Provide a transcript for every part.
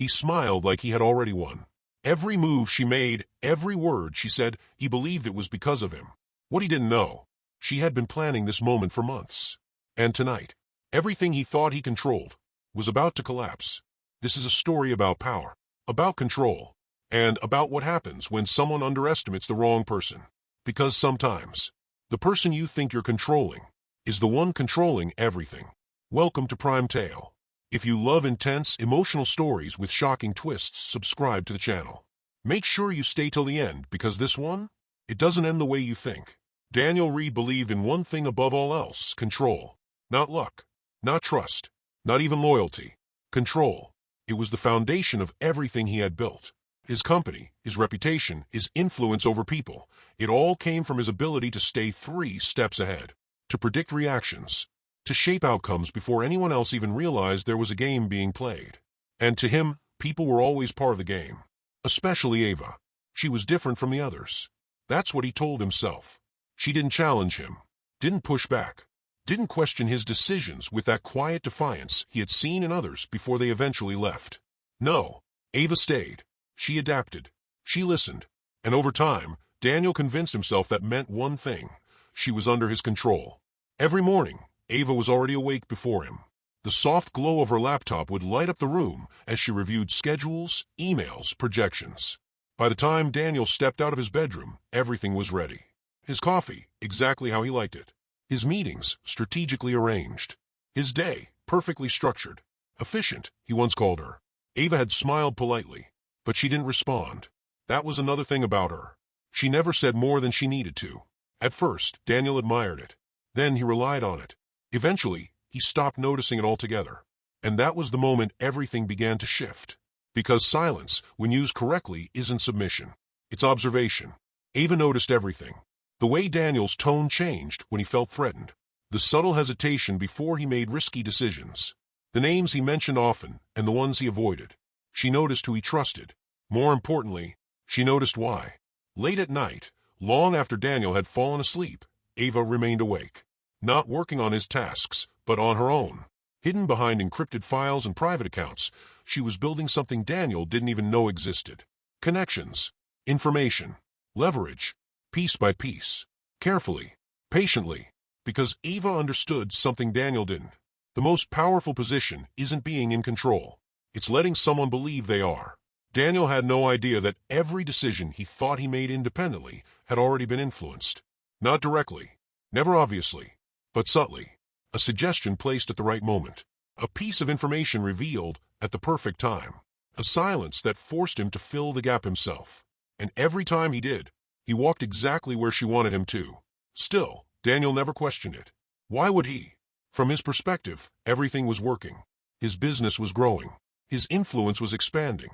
He smiled like he had already won. Every move she made, every word she said, he believed it was because of him. What he didn't know, she had been planning this moment for months. And tonight, everything he thought he controlled was about to collapse. This is a story about power, about control, and about what happens when someone underestimates the wrong person. Because sometimes, the person you think you're controlling is the one controlling everything. Welcome to Prime Tale. If you love intense, emotional stories with shocking twists, subscribe to the channel. Make sure you stay till the end because this one, it doesn't end the way you think. Daniel Reed believed in one thing above all else: control. Not luck, not trust, not even loyalty. Control. It was the foundation of everything he had built. His company, his reputation, his influence over people. It all came from his ability to stay 3 steps ahead, to predict reactions, to shape outcomes before anyone else even realized there was a game being played. And to him, people were always part of the game. Especially Ava. She was different from the others. That's what he told himself. She didn't challenge him, didn't push back, didn't question his decisions with that quiet defiance he had seen in others before they eventually left. No, Ava stayed. She adapted. She listened. And over time, Daniel convinced himself that meant one thing: she was under his control. Every morning, Ava was already awake before him. The soft glow of her laptop would light up the room as she reviewed schedules, emails, projections. By the time Daniel stepped out of his bedroom, everything was ready. His coffee, exactly how he liked it. His meetings, strategically arranged. His day, perfectly structured. Efficient, he once called her. Ava had smiled politely, but she didn't respond. That was another thing about her. She never said more than she needed to. At first, Daniel admired it. Then he relied on it. Eventually, he stopped noticing it altogether. And that was the moment everything began to shift. Because silence, when used correctly, isn't submission. It's observation. Ava noticed everything. The way Daniel's tone changed when he felt threatened. The subtle hesitation before he made risky decisions. The names he mentioned often and the ones he avoided. She noticed who he trusted. More importantly, she noticed why. Late at night, long after Daniel had fallen asleep, Ava remained awake. Not working on his tasks, but on her own. Hidden behind encrypted files and private accounts, she was building something Daniel didn't even know existed. Connections, information, leverage, piece by piece, carefully, patiently, because Ava understood something Daniel didn't. The most powerful position isn't being in control. It's letting someone believe they are. Daniel had no idea that every decision he thought he made independently had already been influenced. Not directly, never obviously, but subtly. A suggestion placed at the right moment. A piece of information revealed at the perfect time. A silence that forced him to fill the gap himself. And every time he did, he walked exactly where she wanted him to. Still, Daniel never questioned it. Why would he? From his perspective, everything was working. His business was growing. His influence was expanding.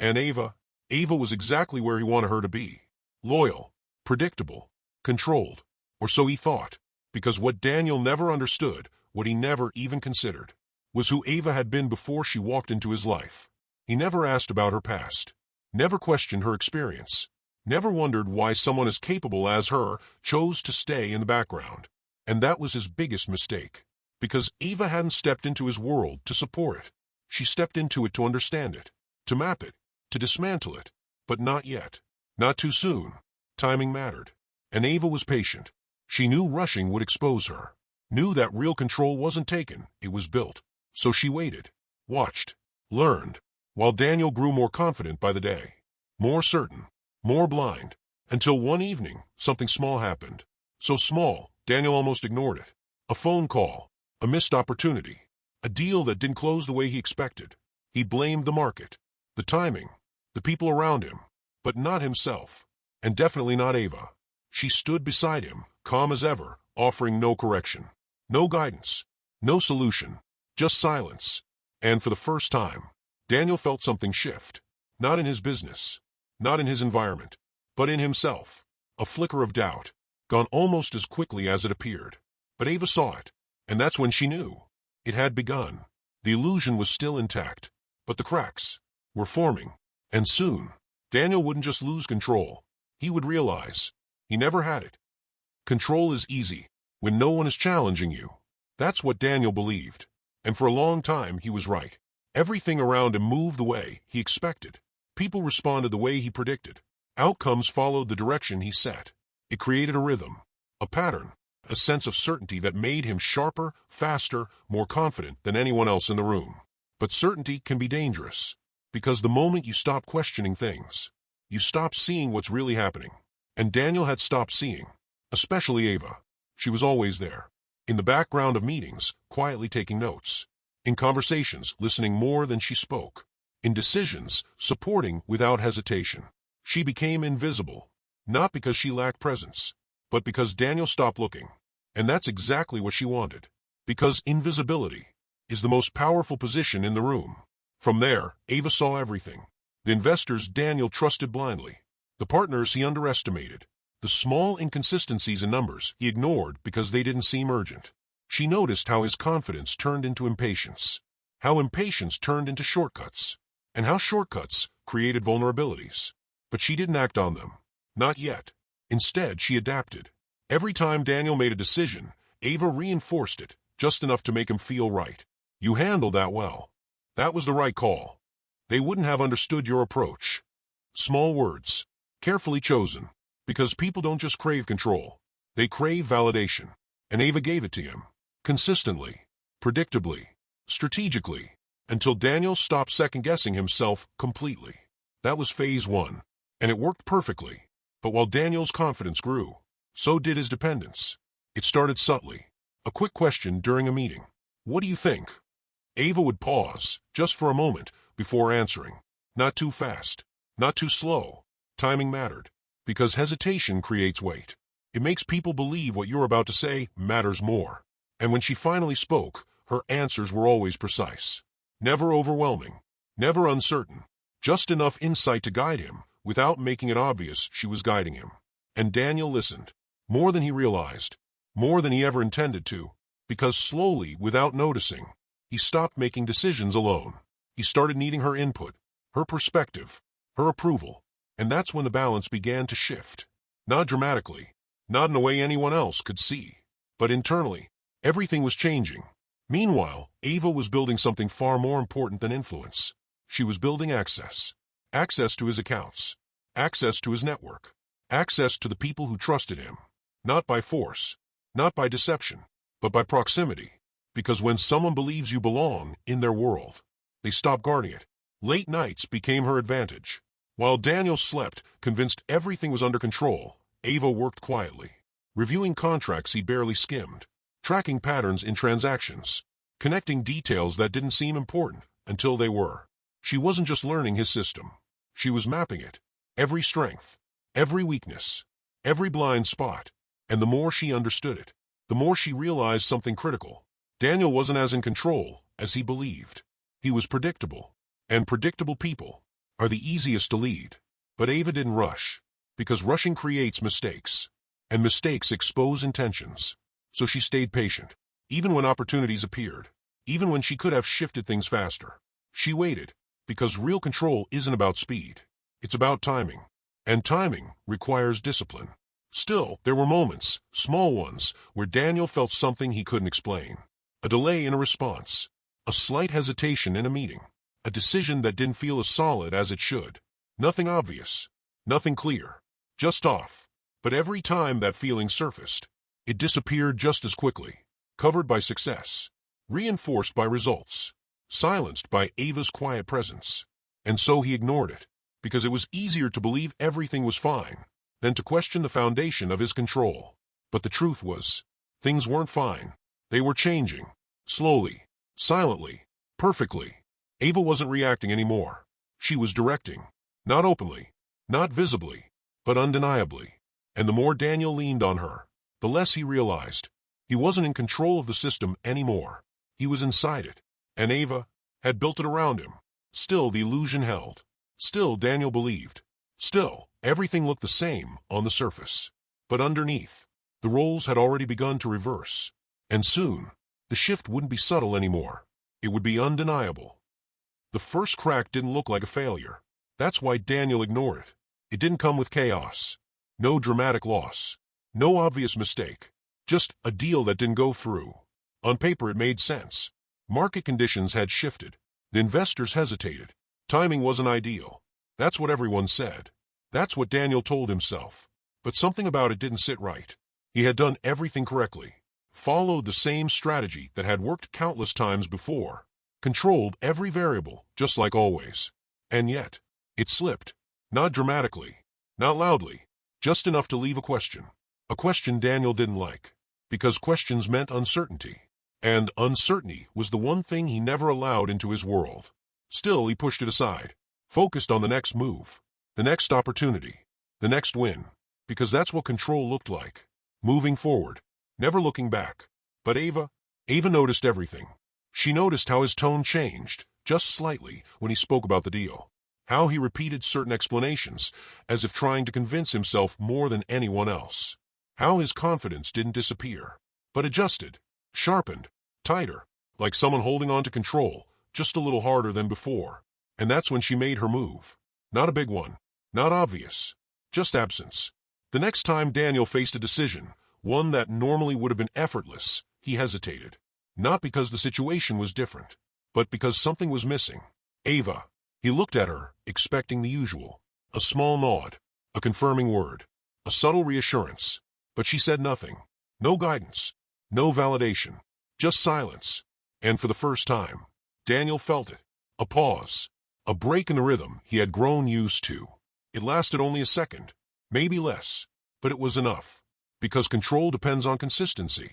And Ava was exactly where he wanted her to be. Loyal, predictable, controlled. Or so he thought. Because what Daniel never understood, what he never even considered, was who Ava had been before she walked into his life. He never asked about her past. Never questioned her experience. Never wondered why someone as capable as her chose to stay in the background. And that was his biggest mistake. Because Ava hadn't stepped into his world to support it. She stepped into it to understand it, to map it, to dismantle it. But not yet. Not too soon. Timing mattered. And Ava was patient. She knew rushing would expose her. Knew that real control wasn't taken, it was built. So she waited. Watched. Learned. While Daniel grew more confident by the day. More certain. More blind. Until one evening, something small happened. So small, Daniel almost ignored it. A phone call. A missed opportunity. A deal that didn't close the way he expected. He blamed the market. The timing. The people around him. But not himself. And definitely not Ava. She stood beside him, calm as ever, offering no correction. No guidance. No solution. Just silence. And for the first time, Daniel felt something shift. Not in his business. Not in his environment. But in himself. A flicker of doubt. Gone almost as quickly as it appeared. But Ava saw it. And that's when she knew. It had begun. The illusion was still intact. But the cracks were forming. And soon, Daniel wouldn't just lose control. He would realize. He never had it. Control is easy when no one is challenging you. That's what Daniel believed. And for a long time he was right. Everything around him moved the way he expected. People responded the way he predicted. Outcomes followed the direction he set. It created a rhythm, a pattern, a sense of certainty that made him sharper, faster, more confident than anyone else in the room. But certainty can be dangerous, because the moment you stop questioning things, you stop seeing what's really happening. And Daniel had stopped seeing, especially Ava. She was always there, in the background of meetings, quietly taking notes. In conversations, listening more than she spoke. In decisions, supporting without hesitation. She became invisible, not because she lacked presence, but because Daniel stopped looking. And that's exactly what she wanted. Because invisibility is the most powerful position in the room. From there, Ava saw everything. The investors Daniel trusted blindly. The partners he underestimated. The small inconsistencies in numbers he ignored because they didn't seem urgent. She noticed how his confidence turned into impatience. How impatience turned into shortcuts. And how shortcuts created vulnerabilities. But she didn't act on them. Not yet. Instead, she adapted. Every time Daniel made a decision, Ava reinforced it, just enough to make him feel right. You handled that well. That was the right call. They wouldn't have understood your approach. Small words, carefully chosen, because people don't just crave control. They crave validation. And Ava gave it to him. Consistently, predictably, strategically, until Daniel stopped second-guessing himself completely. That was phase one, and it worked perfectly. But while Daniel's confidence grew, so did his dependence. It started subtly. A quick question during a meeting. What do you think? Ava would pause, just for a moment, before answering. Not too fast, not too slow. Timing mattered, because hesitation creates weight. It makes people believe what you're about to say matters more. And when she finally spoke, her answers were always precise. Never overwhelming, never uncertain. Just enough insight to guide him, without making it obvious she was guiding him. And Daniel listened. More than he realized. More than he ever intended to. Because slowly, without noticing, he stopped making decisions alone. He started needing her input, her perspective, her approval. And that's when the balance began to shift. Not dramatically, not in a way anyone else could see. But internally, everything was changing. Meanwhile, Ava was building something far more important than influence. She was building access. Access to his accounts. Access to his network. Access to the people who trusted him. Not by force, not by deception, but by proximity. Because when someone believes you belong in their world, they stop guarding it. Late nights became her advantage. While Daniel slept, convinced everything was under control, Ava worked quietly, reviewing contracts he barely skimmed, tracking patterns in transactions, connecting details that didn't seem important until they were. She wasn't just learning his system. She was mapping it. Every strength, every weakness, every blind spot. And the more she understood it, the more she realized something critical. Daniel wasn't as in control as he believed. He was predictable. And predictable people are the easiest to lead. But Ava didn't rush, because rushing creates mistakes. And mistakes expose intentions. So she stayed patient, even when opportunities appeared, even when she could have shifted things faster. She waited, because real control isn't about speed. It's about timing. And timing requires discipline. Still, there were moments, small ones, where Daniel felt something he couldn't explain. A delay in a response. A slight hesitation in a meeting. A decision that didn't feel as solid as it should. Nothing obvious. Nothing clear. Just off. But every time that feeling surfaced, it disappeared just as quickly. Covered by success. Reinforced by results. Silenced by Ava's quiet presence. And so he ignored it, because it was easier to believe everything was fine than to question the foundation of his control. But the truth was, things weren't fine. They were changing. Slowly. Silently. Perfectly. Ava wasn't reacting anymore. She was directing. Not openly. Not visibly. But undeniably. And the more Daniel leaned on her, the less he realized. He wasn't in control of the system anymore. He was inside it. And Ava had built it around him. Still the illusion held. Still Daniel believed. Still, everything looked the same on the surface. But underneath, the roles had already begun to reverse. And soon, the shift wouldn't be subtle anymore. It would be undeniable. The first crack didn't look like a failure. That's why Daniel ignored it. It didn't come with chaos. No dramatic loss. No obvious mistake. Just a deal that didn't go through. On paper it made sense. Market conditions had shifted. The investors hesitated. Timing wasn't ideal. That's what everyone said. That's what Daniel told himself. But something about it didn't sit right. He had done everything correctly, followed the same strategy that had worked countless times before, controlled every variable, just like always. And yet, it slipped. Not dramatically, not loudly, just enough to leave a question. A question Daniel didn't like, because questions meant uncertainty. And uncertainty was the one thing he never allowed into his world. Still, he pushed it aside, focused on the next move, the next opportunity, the next win, because that's what control looked like. Moving forward, never looking back. But Ava noticed everything. She noticed how his tone changed, just slightly, when he spoke about the deal. How he repeated certain explanations, as if trying to convince himself more than anyone else. How his confidence didn't disappear, but adjusted, sharpened, tighter, like someone holding on to control, just a little harder than before. And that's when she made her move. Not a big one, not obvious, just absence. The next time Daniel faced a decision, one that normally would have been effortless, he hesitated. Not because the situation was different, but because something was missing. Ava. He looked at her, expecting the usual. A small nod, a confirming word, a subtle reassurance. But she said nothing. No guidance, no validation, just silence. And for the first time, Daniel felt it. A pause, a break in the rhythm he had grown used to. It lasted only a second, maybe less, but it was enough. Because control depends on consistency.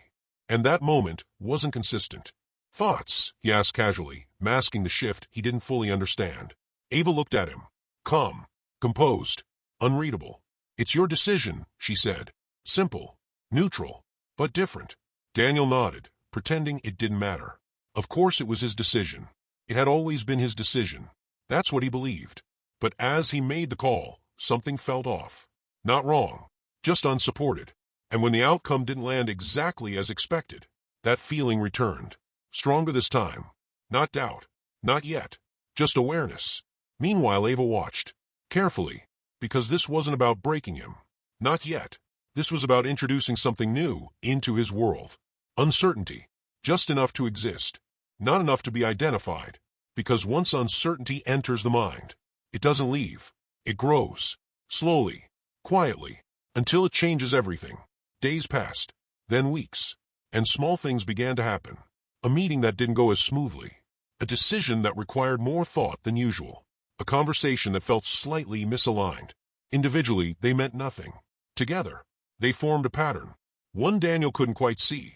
And that moment wasn't consistent. Thoughts? He asked casually, masking the shift he didn't fully understand. Ava looked at him. Calm, composed, unreadable. It's your decision, she said. Simple, neutral, but different. Daniel nodded, pretending it didn't matter. Of course it was his decision. It had always been his decision. That's what he believed. But as he made the call, something felt off. Not wrong, just unsupported. And when the outcome didn't land exactly as expected, that feeling returned. Stronger this time. Not doubt. Not yet. Just awareness. Meanwhile, Ava watched. Carefully. Because this wasn't about breaking him. Not yet. This was about introducing something new into his world. Uncertainty. Just enough to exist. Not enough to be identified. Because once uncertainty enters the mind, it doesn't leave. It grows. Slowly. Quietly. Until it changes everything. Days passed. Then weeks. And small things began to happen. A meeting that didn't go as smoothly. A decision that required more thought than usual. A conversation that felt slightly misaligned. Individually, they meant nothing. Together, they formed a pattern. One Daniel couldn't quite see,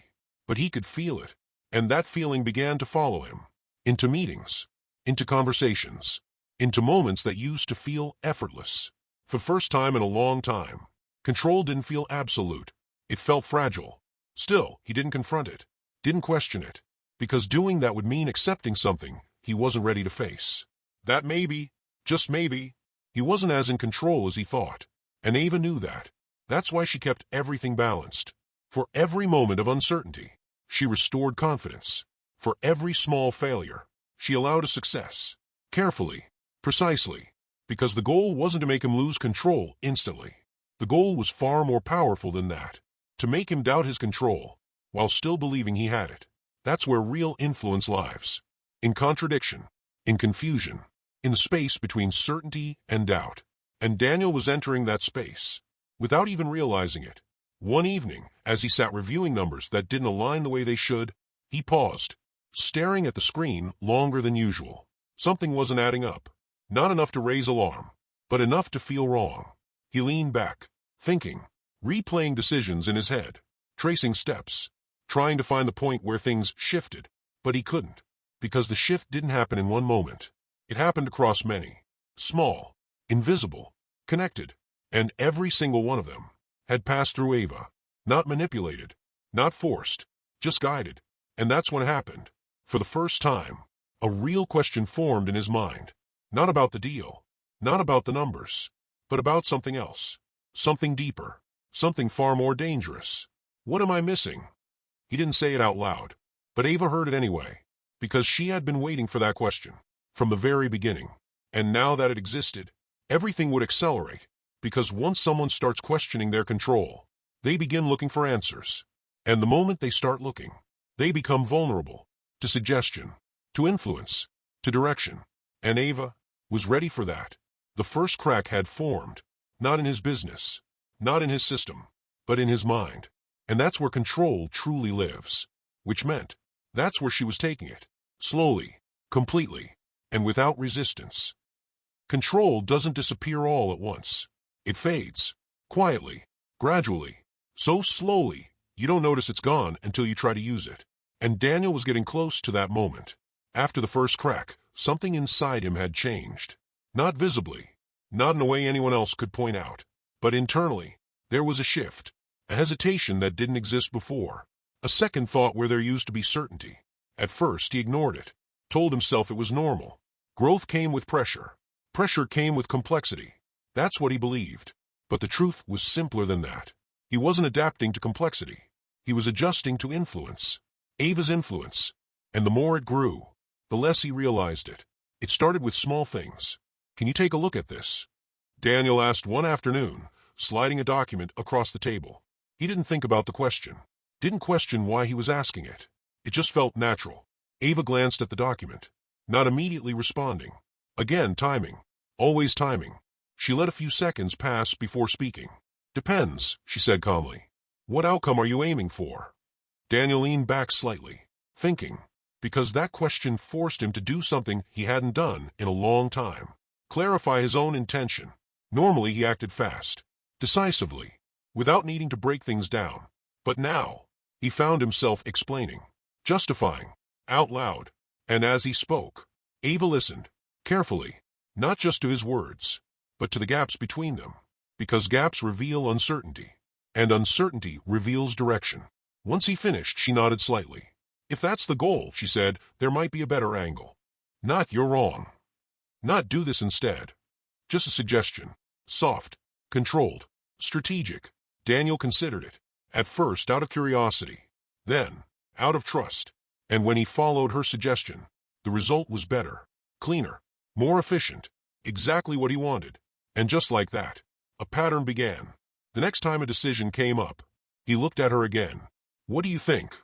but he could feel it. And that feeling began to follow him. Into meetings. Into conversations. Into moments that used to feel effortless. For the first time in a long time, control didn't feel absolute. It felt fragile. Still, he didn't confront it. Didn't question it. Because doing that would mean accepting something he wasn't ready to face. That maybe, just maybe, he wasn't as in control as he thought. And Ava knew that. That's why she kept everything balanced. For every moment of uncertainty, she restored confidence. For every small failure, she allowed a success. Carefully, precisely. Because the goal wasn't to make him lose control instantly. The goal was far more powerful than that. To make him doubt his control, while still believing he had it. That's where real influence lies. In contradiction, in confusion, in the space between certainty and doubt. And Daniel was entering that space, without even realizing it. One evening, as he sat reviewing numbers that didn't align the way they should, he paused, staring at the screen longer than usual. Something wasn't adding up. Not enough to raise alarm, but enough to feel wrong. He leaned back, thinking, replaying decisions in his head, tracing steps, trying to find the point where things shifted, but he couldn't, because the shift didn't happen in one moment. It happened across many, small, invisible, connected, and every single one of them had passed through Ava, not manipulated, not forced, just guided. And that's when it happened. For the first time, a real question formed in his mind, not about the deal, not about the numbers, but about something else, something deeper, something far more dangerous. What am I missing? He didn't say it out loud, but Ava heard it anyway, because she had been waiting for that question from the very beginning. And now that it existed, everything would accelerate, because once someone starts questioning their control, they begin looking for answers. And the moment they start looking, they become vulnerable to suggestion, to influence, to direction. And Ava was ready for that. The first crack had formed, not in his business, not in his system, but in his mind. And that's where control truly lives. Which meant, that's where she was taking it. Slowly, completely, and without resistance. Control doesn't disappear all at once. It fades. Quietly. Gradually. So slowly, you don't notice it's gone until you try to use it. And Daniel was getting close to that moment. After the first crack, something inside him had changed. Not visibly. Not in a way anyone else could point out. But internally, there was a shift. A hesitation that didn't exist before. A second thought where there used to be certainty. At first, he ignored it. Told himself it was normal. Growth came with pressure. Pressure came with complexity. That's what he believed. But the truth was simpler than that. He wasn't adapting to complexity. He was adjusting to influence. Ava's influence. And the more it grew, the less he realized it. It started with small things. Can you take a look at this? Daniel asked one afternoon, sliding a document across the table. He didn't think about the question. Didn't question why he was asking it. It just felt natural. Ava glanced at the document, not immediately responding. Again, timing. Always timing. She let a few seconds pass before speaking. Depends, she said calmly. What outcome are you aiming for? Daniel leaned back slightly, thinking, because that question forced him to do something he hadn't done in a long time. Clarify his own intention. Normally he acted fast, decisively, without needing to break things down. But now, he found himself explaining, justifying, out loud. And as he spoke, Ava listened, carefully, not just to his words, but to the gaps between them. Because gaps reveal uncertainty, and uncertainty reveals direction. Once he finished, she nodded slightly. If that's the goal, she said, there might be a better angle. Not you're wrong. Not do this instead. Just a suggestion. Soft, controlled, strategic. Daniel considered it. At first out of curiosity. Then, out of trust. And when he followed her suggestion, the result was better, cleaner, more efficient. Exactly what he wanted. And just like that, a pattern began. The next time a decision came up, he looked at her again. What do you think?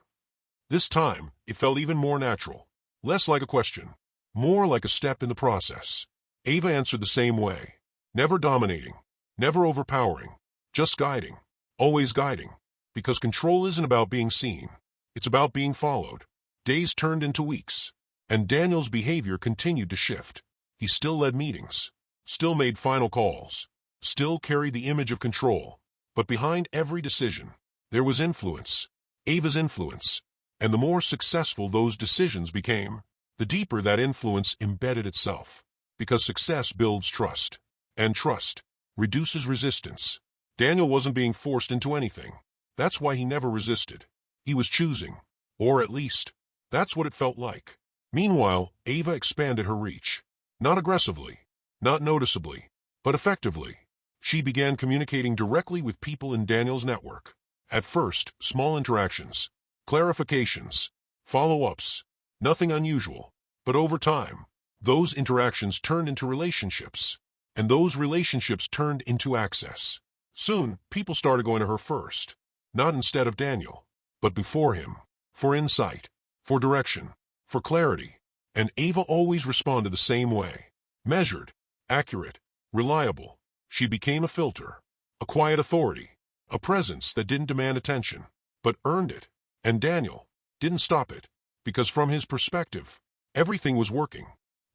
This time, it felt even more natural. Less like a question. More like a step in the process. Ava answered the same way. Never dominating. Never overpowering. Just guiding. Always guiding. Because control isn't about being seen. It's about being followed. Days turned into weeks. And Daniel's behavior continued to shift. He still led meetings. Still made final calls. Still carried the image of control. But behind every decision, there was influence. Ava's influence. And the more successful those decisions became, the deeper that influence embedded itself. Because success builds trust. And trust reduces resistance. Daniel wasn't being forced into anything. That's why he never resisted. He was choosing. Or at least, that's what it felt like. Meanwhile, Ava expanded her reach. Not aggressively. Not noticeably. But effectively. She began communicating directly with people in Daniel's network. At first, small interactions. Clarifications. Follow-ups. Nothing unusual. But over time, those interactions turned into relationships. And those relationships turned into access. Soon, people started going to her first. Not instead of Daniel, but before him. For insight. For direction. For clarity. And Ava always responded the same way. Measured. Accurate. Reliable. She became a filter. A quiet authority. A presence that didn't demand attention, but earned it. And Daniel didn't stop it. Because from his perspective, everything was working.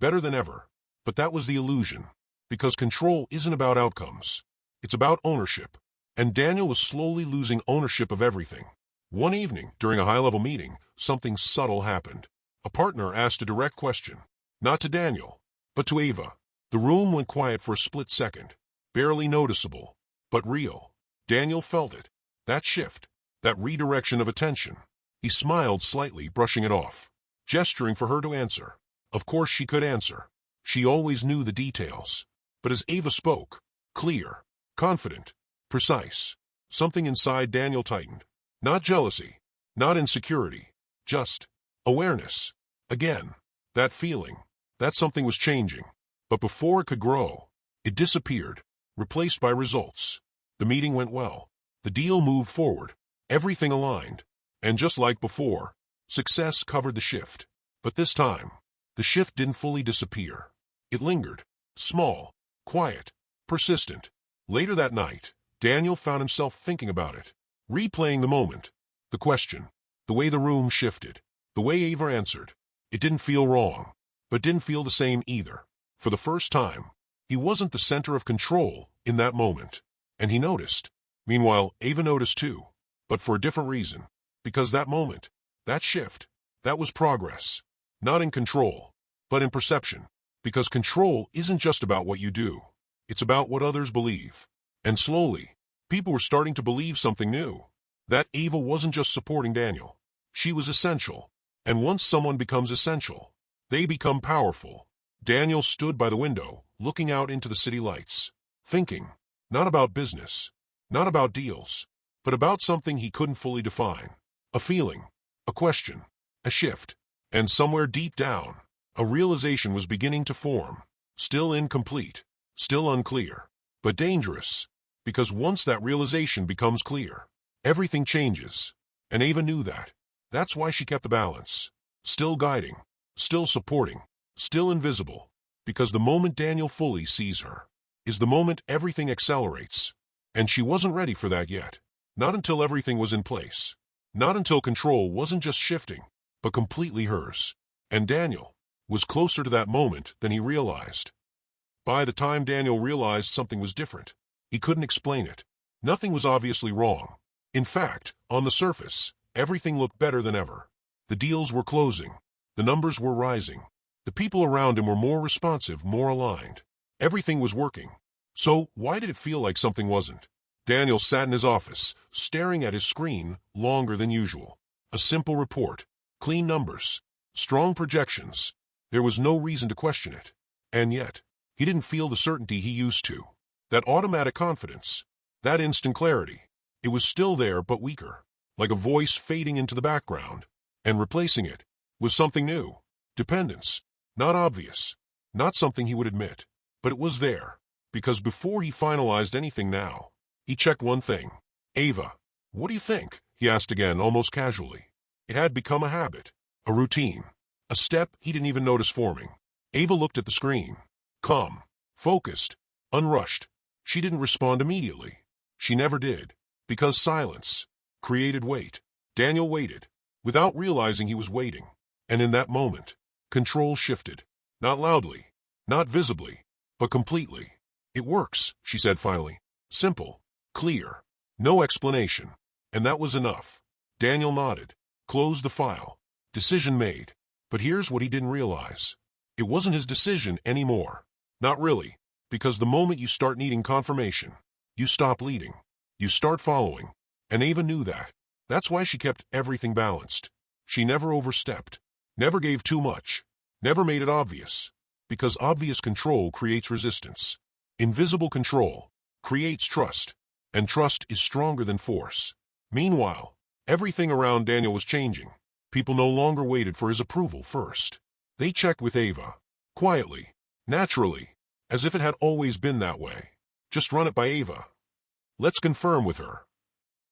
Better than ever. But that was the illusion. Because control isn't about outcomes. It's about ownership. And Daniel was slowly losing ownership of everything. One evening, during a high-level meeting, something subtle happened. A partner asked a direct question. Not to Daniel, but to Ava. The room went quiet for a split second. Barely noticeable, but real. Daniel felt it. That shift. That redirection of attention. He smiled slightly, brushing it off. Gesturing for her to answer. Of course she could answer. She always knew the details. But as Ava spoke, clear, confident, precise, something inside Daniel tightened. Not jealousy. Not insecurity. Just awareness. Again. That feeling. That something was changing. But before it could grow, it disappeared, replaced by results. The meeting went well. The deal moved forward. Everything aligned. And just like before, success covered the shift. But this time, The shift didn't fully disappear. It lingered. Small, quiet, persistent. Later that night, Daniel found himself thinking about it, replaying the moment, the question, the way the room shifted, the way Ava answered. It didn't feel wrong, but didn't feel the same either. For the first time, he wasn't the center of control in that moment. And he noticed. Meanwhile, Ava noticed too, but for a different reason. Because that moment, that shift, that was progress. Not in control, but in perception. Because control isn't just about what you do. It's about what others believe. And slowly, people were starting to believe something new. That Ava wasn't just supporting Daniel. She was essential. And once someone becomes essential, they become powerful. Daniel stood by the window, looking out into the city lights, thinking, not about business, not about deals, but about something he couldn't fully define. A feeling, a question, a shift. And somewhere deep down, a realization was beginning to form. Still incomplete, still unclear, but dangerous. Because once that realization becomes clear, everything changes. And Ava knew that. That's why she kept the balance. Still guiding, still supporting, still invisible. Because the moment Daniel fully sees her is the moment everything accelerates. And she wasn't ready for that yet. Not until everything was in place. Not until control wasn't just shifting, but completely hers. And Daniel was closer to that moment than he realized. By the time Daniel realized something was different, he couldn't explain it. Nothing was obviously wrong. In fact, on the surface, everything looked better than ever. The deals were closing. The numbers were rising. The people around him were more responsive, more aligned. Everything was working. So, why did it feel like something wasn't? Daniel sat in his office, staring at his screen longer than usual. A simple report. Clean numbers. Strong projections. There was no reason to question it. And yet, he didn't feel the certainty he used to. That automatic confidence. That instant clarity. It was still there but weaker. Like a voice fading into the background. And replacing it with something new. Dependence. Not obvious. Not something he would admit. But it was there. Because before he finalized anything now, he checked one thing. Ava, what do you think? He asked again, almost casually. It had become a habit. A routine. A step he didn't even notice forming. Ava looked at the screen. Calm. Focused. Unrushed. She didn't respond immediately. She never did. Because silence created weight. Daniel waited, without realizing he was waiting. And in that moment, control shifted. Not loudly. Not visibly. But completely. It works, she said finally. Simple. Clear. No explanation. And that was enough. Daniel nodded. Closed the file. Decision made. But here's what he didn't realize. It wasn't his decision anymore. Not really. Because the moment you start needing confirmation, you stop leading. You start following. And Ava knew that. That's why she kept everything balanced. She never overstepped. Never gave too much. Never made it obvious. Because obvious control creates resistance. Invisible control creates trust. And trust is stronger than force. Meanwhile, everything around Daniel was changing. People no longer waited for his approval first. They checked with Ava. Quietly. Naturally. As if it had always been that way. Just run it by Ava. Let's confirm with her.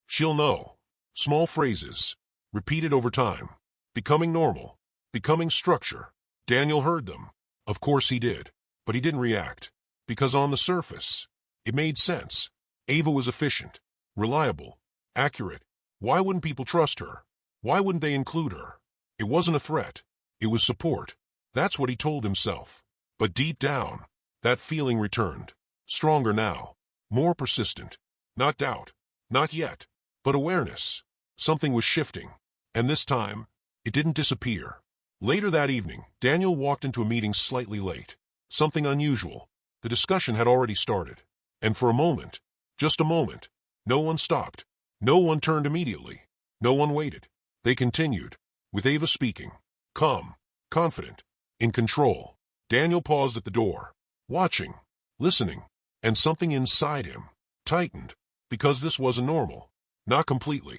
She'll know. Small phrases. Repeated over time. Becoming normal. Becoming structure. Daniel heard them. Of course he did. But he didn't react. Because on the surface, it made sense. Ava was efficient. Reliable. Accurate. Why wouldn't people trust her? Why wouldn't they include her? It wasn't a threat. It was support. That's what he told himself. But deep down, that feeling returned. Stronger now. More persistent. Not doubt. Not yet. But awareness. Something was shifting. And this time, it didn't disappear. Later that evening, Daniel walked into a meeting slightly late. Something unusual. The discussion had already started. And for a moment, just a moment, no one stopped. No one turned immediately. No one waited. They continued, with Ava speaking. Calm. Confident. In control. Daniel paused at the door. Watching. Listening. And something inside him tightened. Because this wasn't normal. Not completely.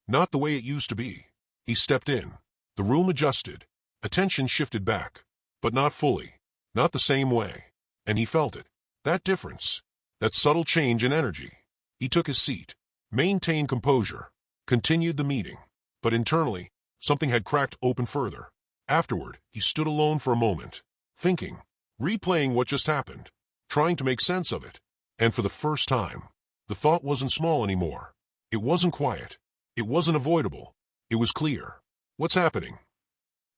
Not the way it used to be. He stepped in. The room adjusted. Attention shifted back. But not fully. Not the same way. And he felt it. That difference. That subtle change in energy. He took his seat. Maintained composure. Continued the meeting. But internally, something had cracked open further. Afterward, he stood alone for a moment, thinking, replaying what just happened, trying to make sense of it. And for the first time, the thought wasn't small anymore. It wasn't quiet. It wasn't avoidable. It was clear. What's happening?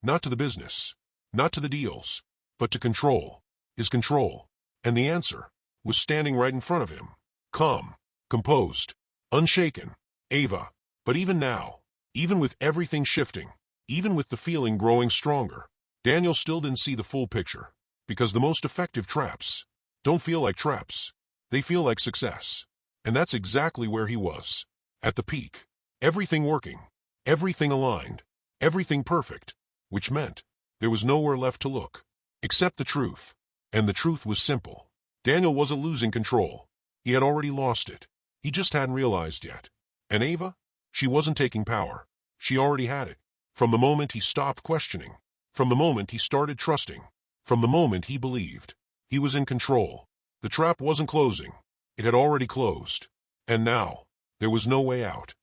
Not to the business, not to the deals, but to control. His control. And the answer was standing right in front of him. Calm, composed, unshaken. Ava. But even now, even with everything shifting, even with the feeling growing stronger, Daniel still didn't see the full picture. Because the most effective traps don't feel like traps. They feel like success. And that's exactly where he was. At the peak. Everything working. Everything aligned. Everything perfect. Which meant there was nowhere left to look. Except the truth. And the truth was simple. Daniel wasn't losing control. He had already lost it. He just hadn't realized yet. And Ava? She wasn't taking power. She already had it. From the moment he stopped questioning. From the moment he started trusting. From the moment he believed. He was in control. The trap wasn't closing. It had already closed. And now, there was no way out.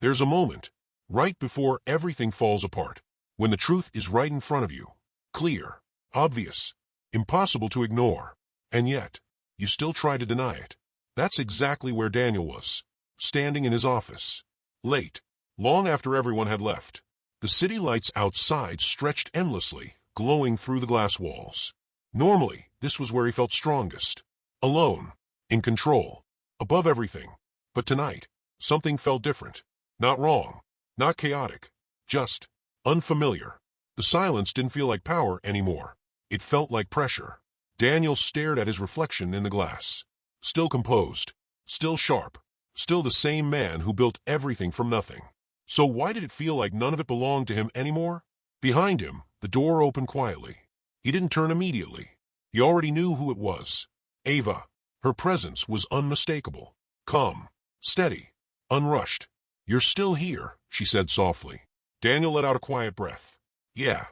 There's a moment, right before everything falls apart, when the truth is right in front of you. Clear, obvious, impossible to ignore. And yet, you still try to deny it. That's exactly where Daniel was, standing in his office. Late, long after everyone had left. The city lights outside stretched endlessly, glowing through the glass walls. Normally, this was where he felt strongest. Alone, in control, above everything. But tonight, something felt different. Not wrong, not chaotic, just unfamiliar. The silence didn't feel like power anymore. It felt like pressure. Daniel stared at his reflection in the glass. Still composed, still sharp, still the same man who built everything from nothing. So why did it feel like none of it belonged to him anymore? Behind him, the door opened quietly. He didn't turn immediately. He already knew who it was. Ava. Her presence was unmistakable. Calm, steady, unrushed. You're still here, she said softly. Daniel let out a quiet breath. Yeah.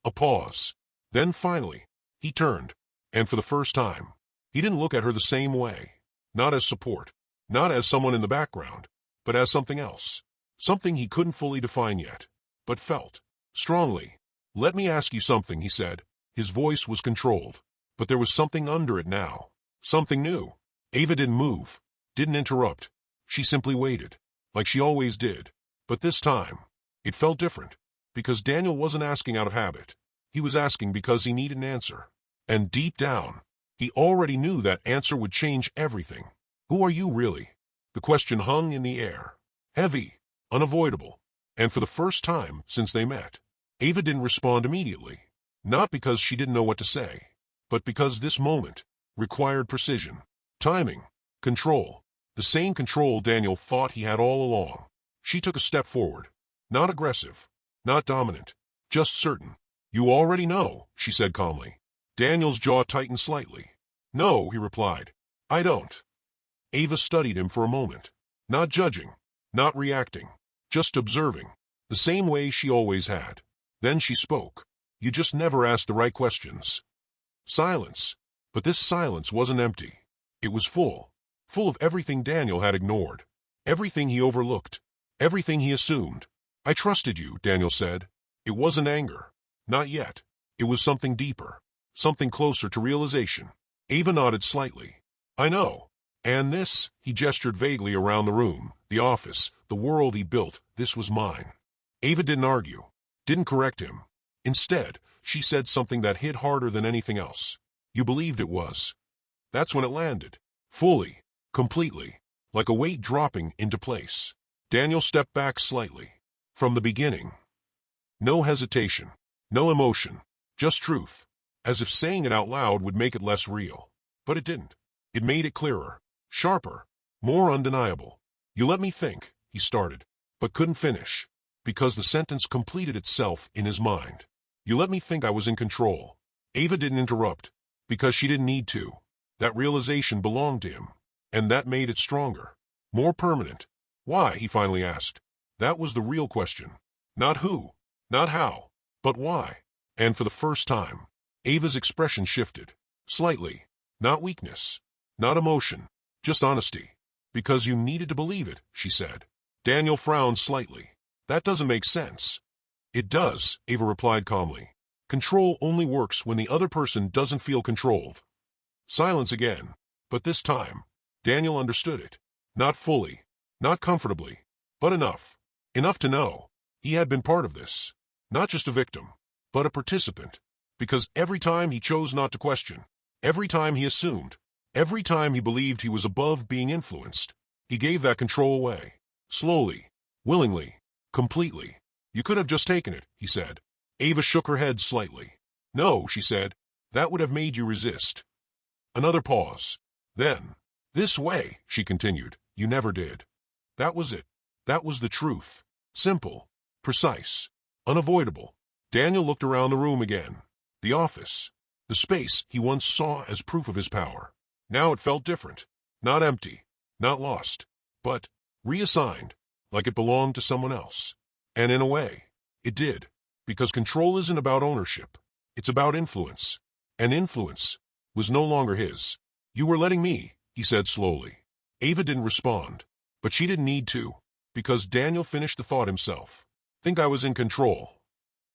A pause. Then finally, he turned. And for the first time, he didn't look at her the same way. Not as support. Not as someone in the background. But as something else. Something he couldn't fully define yet. But felt. Strongly. Let me ask you something, he said. His voice was controlled. But there was something under it now. Something new. Ava didn't move. Didn't interrupt. She simply waited. Like she always did. But this time, it felt different. Because Daniel wasn't asking out of habit. He was asking because he needed an answer. And deep down, he already knew that answer would change everything. Who are you really? The question hung in the air. Heavy. Unavoidable. And for the first time since they met, Ava didn't respond immediately. Not because she didn't know what to say, but because this moment required precision, timing, control. The same control Daniel thought he had all along. She took a step forward. Not aggressive. Not dominant. Just certain. You already know, she said calmly. Daniel's jaw tightened slightly. No, he replied. I don't. Ava studied him for a moment. Not judging. Not reacting. Just observing. The same way she always had. Then she spoke. You just never asked the right questions. Silence. But this silence wasn't empty. It was full. Full of everything Daniel had ignored. Everything he overlooked. Everything he assumed. I trusted you, Daniel said. It wasn't anger. Not yet. It was something deeper. Something closer to realization. Ava nodded slightly. I know. And this, he gestured vaguely around the room, the office, the world he built, this was mine. Ava didn't argue. Didn't correct him. Instead, she said something that hit harder than anything else. You believed it was. That's when it landed. Fully. Completely. Like a weight dropping into place. Daniel stepped back slightly. From the beginning. No hesitation. No emotion. Just truth. As if saying it out loud would make it less real. But it didn't. It made it clearer. Sharper. More undeniable. You let me think, he started. But couldn't finish. Because the sentence completed itself in his mind. You let me think I was in control. Ava didn't interrupt. Because she didn't need to. That realization belonged to him. And that made it stronger. More permanent. Why, he finally asked. That was the real question. Not who. Not how. But why. And for the first time, Ava's expression shifted. Slightly. Not weakness. Not emotion. Just honesty. Because you needed to believe it, she said. Daniel frowned slightly. That doesn't make sense. It does, Ava replied calmly. Control only works when the other person doesn't feel controlled. Silence again. But this time, Daniel understood it. Not fully, not comfortably, but enough. Enough to know he had been part of this. Not just a victim, but a participant. Because every time he chose not to question, every time he assumed, every time he believed he was above being influenced, he gave that control away. Slowly, willingly, completely. You could have just taken it, he said. Ava shook her head slightly. No, she said. That would have made you resist. Another pause. Then, this way, she continued, you never did. That was it. That was the truth. Simple, precise, unavoidable. Daniel looked around the room again. The office. The space he once saw as proof of his power. Now it felt different. Not empty. Not lost. But reassigned. Like it belonged to someone else. And in a way, it did. Because control isn't about ownership. It's about influence. And influence was no longer his. You were letting me, he said slowly. Ava didn't respond. But she didn't need to. Because Daniel finished the thought himself. Think I was in control.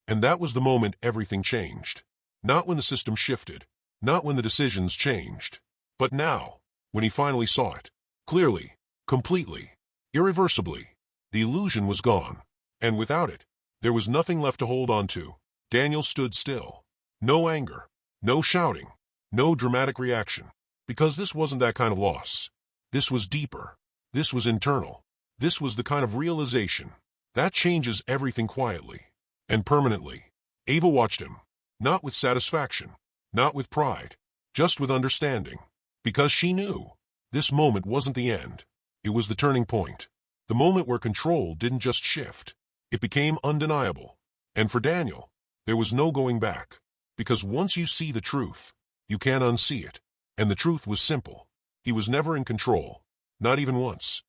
And that was the moment everything changed. Not when the system shifted. Not when the decisions changed. But now, when he finally saw it. Clearly. Completely. Irreversibly. The illusion was gone. And without it, there was nothing left to hold on to. Daniel stood still. No anger. No shouting. No dramatic reaction. Because this wasn't that kind of loss. This was deeper. This was internal. This was the kind of realization that changes everything quietly and permanently. Ava watched him. Not with satisfaction. Not with pride. Just with understanding. Because she knew this moment wasn't the end. It was the turning point. The moment where control didn't just shift. It became undeniable. And for Daniel, there was no going back. Because once you see the truth, you can't unsee it. And the truth was simple. He was never in control. Not even once.